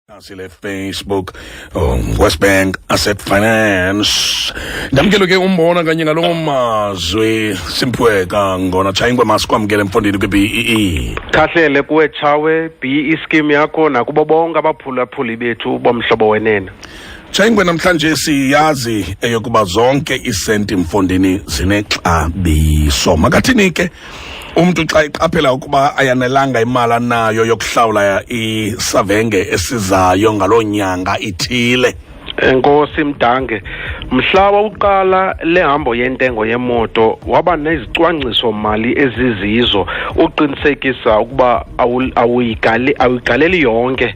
Sile Facebook Westbank Asset Finance ndamkelo ke umbona kanye ngalo mazwi simpweka ngona chayingwe masikwamkele mfondini kwi-BEE Kahlele kuwe chawe BEE scheme yakho nakubo bonke abaphulaphuli bethu bomhlobo wenene. Chayingwe namhlanje siyazi eyokuba zonke isenti mfondini zinexabiso. Makathini ke umuntu xa iqaphela ukuba ayanelanga imali anayo yokuhlawula isavenge esizayo ngaloo nyanga ithile? Enkosi Mdange, mhla wawuqala lehambo yentengo yemoto waba nezicwangciso mali ezizizo uqinisekisa ukuba awuyigaleli yonke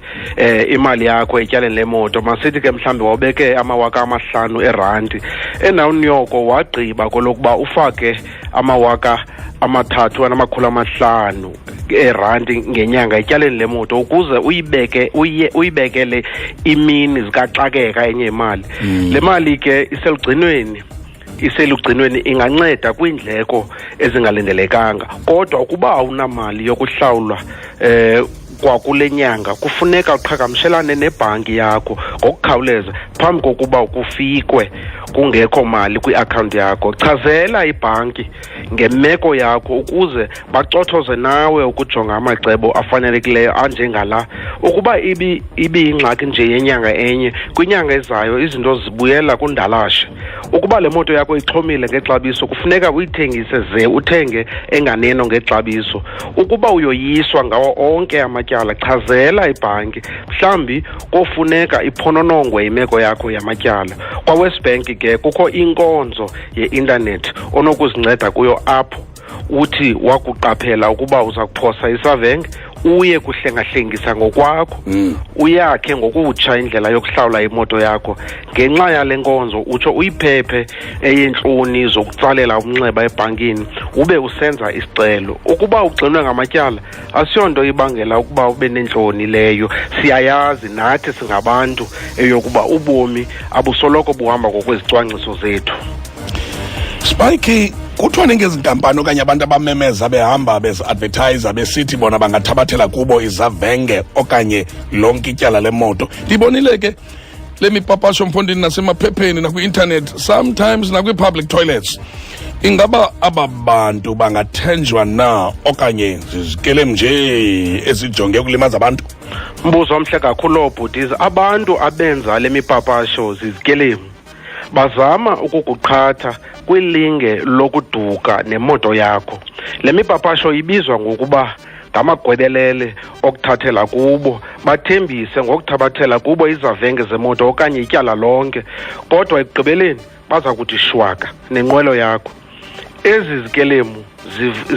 imali yakho etyaleni lemoto. Masithi ke mhlambe wawubeke R5,000 erandi enawunyoko wagqiba kolokuba ufake R3,500 erandi ngenyanga etyaleni lemoto ukuze uyibekele imini zikaxakeka enye imali. Le mali ke iselugcinweni inganceda kwiindleko ezingalindelekanga. Kodwa ukuba awunamali yokuhlawulwa kwakule nyanga kufuneka uqhagamshelane nebhanki yakho ngokukhawuleza phambi kokuba kufikwe kungekho mali kwi-account yakho. Chazela ibhanki ngemeko yakho ukuze bacothoze nawe ukujonga amacebo afanelekileyo anjengala. Ukuba ibiyingxaki nje yenyanga enye, kwinyanga ezayo izinto zibuyela kundalashe. Ukuba le moto yakho ixhomile ngexabiso kufuneka uyithengise ze uthenge enganeno ngexabiso. Ukuba uyoyiswa ngawo onke amatyala, chazela ibhanki mhlambi kofuneka iphononongwe imeko yakho yamatyala. KwaWestbank ke kukho inkonzo ye-internet onokuzinceda kuyo apho uthi wakuqaphela ukuba uza kuphosa isavenge uye kuhlengahlengisa ngokwakho uyakhe ngokutsha indlela yokuhlawula imoto yakho. Ngenxa yale nkonzo utsho uyiphephe eyentloni zokutsalela umnxeba ebhankini ube usenza isicelo. Ukuba ugxinwe ngamatyala asiyonto ibangela ukuba ube nentloni leyo. Siyayazi nathi singabantu eyokuba ubomi abusoloko buhamba ngokwezicwangciso zethu. Spike, kuthiwa ngezinkampani okanye abantu abamemeza behamba bezi-advertise besithi bona bangathabathela kubo izavenge okanye lonke ityala lemoto. Libonile ke le mipapasho mfondini nasemaphepheni nakwi-internet, sometimes nakwi-public toilets. Ingaba aba bantu bangathenjwa na okanye zizikele nje ezijonge ukulimaza abantu? Mbuzo omhle kakhulu obhutiza. Abantu abenza le mipapasho zizikelemu bazama ukukuqhatha kwilinge lokuduka nemoto yakho. Le mipapasho ibizwa ngokuba ngamagwebelele okuthathela kubo, bathembise ngokuthabathela kubo izavenge zemoto okanye ityala lonke, kodwa ekugqibeleni baza kuthi shwaka nenqwelo yakho. Ezi zikelemu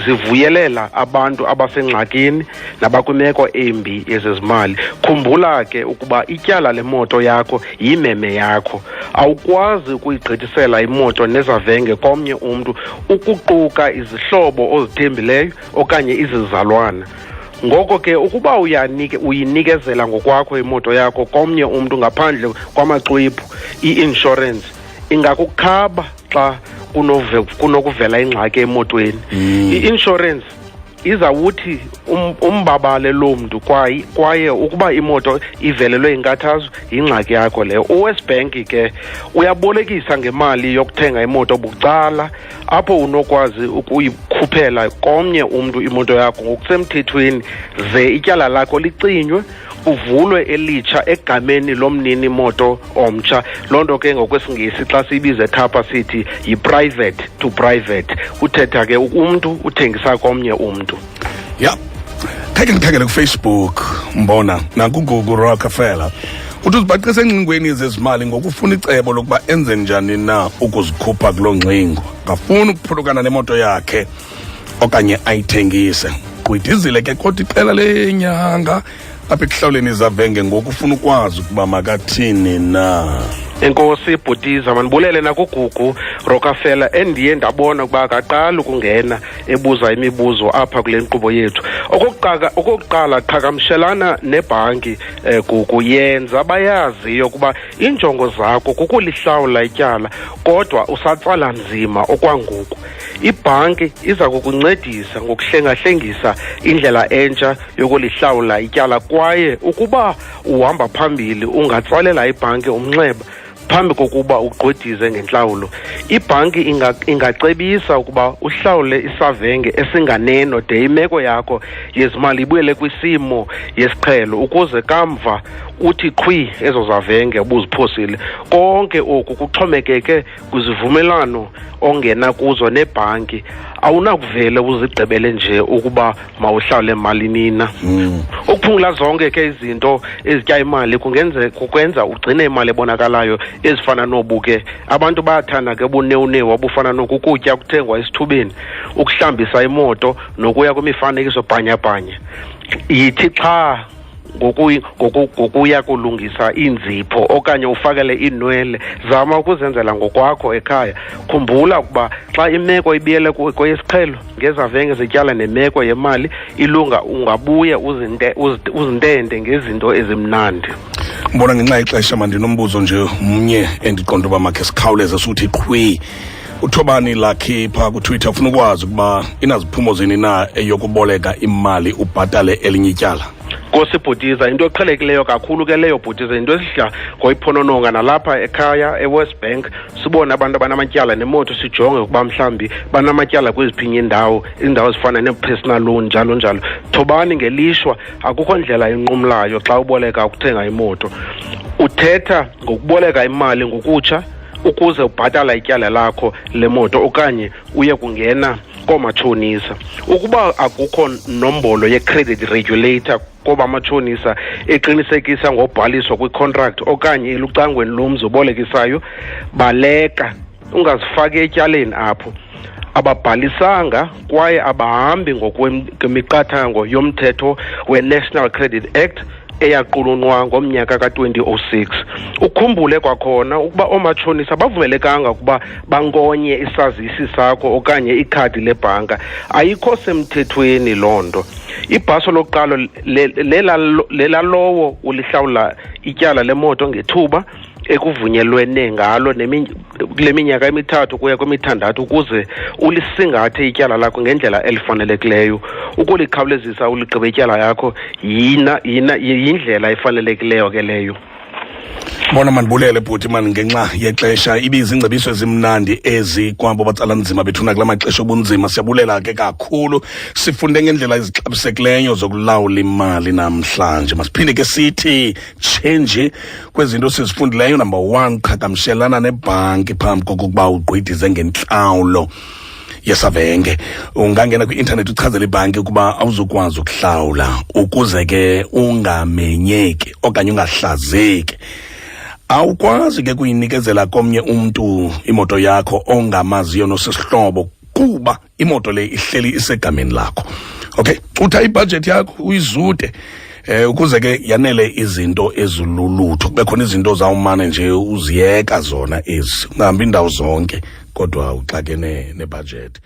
zivuyelela abantu abasengxakini nabakwimeko embi yezezimali. Khumbula ke ukuba ityala lemoto yakho yimeme yakho. Awukwazi ukuyigqithisela imoto nezavenge komnye umntu, ukuquka izihlobo ozithembileyo okanye izizalwana. Ngoko ke ukuba uyinikezela ngokwakho imoto yakho komnye umntu ngaphandle kwamaxwebhu, i-insurance ingakukhaba xa kunokuvela ingxaki emotweni. I-insurance izawuthi umbabale lo mntu kwaye ukuba imoto ivelelwe inkathazo yingxaki yakho leyo. uWestbank ke uyabolekisa ngemali yokuthenga imoto bucala apho unokwazi ukuyikhuphela komnye umntu imoto yakho ngokusemthethweni ze ityala lakho licinywe uvulwe elitsha egameni lomnini moto omtsha. Loo nto ke ngokwesingesi xa siyibize khapha sithi yi-private to private. Uthetha ke umntu uthengisa komnye umntu. Ya, khake ndikhangele kufacebook mbona nakuGoogle Rockefeller uthi uzibhaqisa engxingweni zezimali ngokufuna icebo lokuba enze njani na ukuzikhupha kuloo ngxingo. Ngafuna ukuphulukana nemoto yakhe okanye ayithengise. Gqwidizile ke kodwa iqela lenyanga apha ekuhlawuleni izavenge ngokufuna ukwazi ukuba makathini na. Enkosi Bhutiza, mandibulele nakuGugu Rockefeller endiye ndabona ukuba akaqali ukungena ebuza imibuzo apha kule nkqubo yethu. Okokuqala qhagamshelana nebhanki Gugu, yenza bayaziyo ukuba iinjongo zakho kukulihlawula ityala kodwa usatsala nzima okwangoku. Ibhanki iza kukuncedisa ngokuhlengahlengisa indlela entsha yokulihlawula ityala, kwaye ukuba uhamba phambili ungatsalela ibhanki umnxeba phambi kokuba ugqwedize ngentlawulo. Ibhanki ingacebisa ukuba uhlawule isavenge esinganeno de imeko yakho yezimali ibuyele kwisimo yesiqhelo, ukuze kamva uthi qhwi ezo zavenge ubuziphosile. Konke oku kuxhomekeke kwizivumelano ongena kuzo nebhanki. Awunakuvele uzigqibele nje ukuba mawuhlawule malini na. Ukuphungula zonke ke izinto ezitya imali kukwenza ugcine imali ebonakalayo, ezifana nobu ke abantu bayathanda ke bunewunewu obufana nokukutya kuthengwa esithubeni, ukuhlambisa imoto, nokuya kwimifanekiso bhanyabhanya. Yithi xa ngokuya kulungisa iinzipho okanye ufakele iinwele, zama ukuzenzela ngokwakho ekhaya. Khumbula ukuba xa imeko ibiyele kweyesiqhelo ngezavenge zityala nemeko yemali ilunga, ungabuye uzintende ngezinto ezimnandi. Mbona ngenxa ixesha mandinombuzo nje mnye endiqonda uba makhe sikhawuleze suthi qhwi. Uthobani Lucky phaa kuTwitter ufuna ukwazi ukuba inaziphumo zini na eyokuboleka imali ubhatale elinye ityala. Nkosi Bhutiza, into eqhelekileyo kakhulu ke leyo Bhutiza, into esidla ngoyiphonononga nalapha ekhaya eWest Bank. Sibone abantu abanamatyala nemoto, sijonge ukuba mhlambi banamatyala kweziphinye indawo ezifana ne-personal loan njalo njalo. Thobani ngelishwa, akukho ndlela enqumlayo xa uboleka ukuthenga imoto. Uthetha ngokuboleka imali ngokutsha ukuze ubhatala ityala lakho lemoto, okanye uye kungena koomatshonisa. Ukuba akukho nombolo ye-credit regulator koba amatshonisa eqinisekisa ngobhaliso kwi-contract okanye elucangweni lomzi obolekisayo, baleka, ungazifaki etyaleni apho. Ababhalisanga kwaye abahambi ngokwemiqathango yomthetho we-National Credit Act eyaqulunqwa ngomnyaka ka-2006. Ukhumbule kwakhona ukuba oomatshonisa bavumelekanga ukuba bangonye isazisi sakho okanye ikhadi lebhanka. Ayikho semthethweni loo nto. Ibhaso lokuqalo lelalowo ulihlawula ityala lemoto ngethuba ekuvunyelwene ngalo kule minyaka emithathu kuya kwemithandathu, ukuze ulisingathe ityala lakho ngendlela elifanelekileyo. Ukulikhawulezisa uligqibe ityala yakho yindlela efanelekileyo ke leyo. Bona mandibulele bhuti mani ngenxa yexesha, ibizingcebiso ezimnandi ezi kwabo batsala nzima bethuna kula maxesha obunzima. Siyabulela ke kakhulu, sifunde ngendlela ezixabisekileyo zokulawula imali namhlanje. Masiphinde ke sithi change kwezinto sizifundileyo. Number 1, qhagamshelana nebhanki phambi kokuba ugqwedize ngentlawulo yesavenge. Ungangena kwi-internet uchazele ibhanki ukuba awuzukwazi ukuhlawula, ukuze ke ungamenyeki okanye ungahlazeki. Awukwazi ke kuyinikezela komnye umntu imoto yakho ongamaziyo nosisihlobo, kuba imoto le ihleli isegameni lakho. Okay, utha ibudget yakho uyizude ukuze ke yanele izinto ezilulutho. Kube khona izinto zawumane nje uziyeka zona ezi, ungahambi indawo zonke kodwa uxakene nebudget.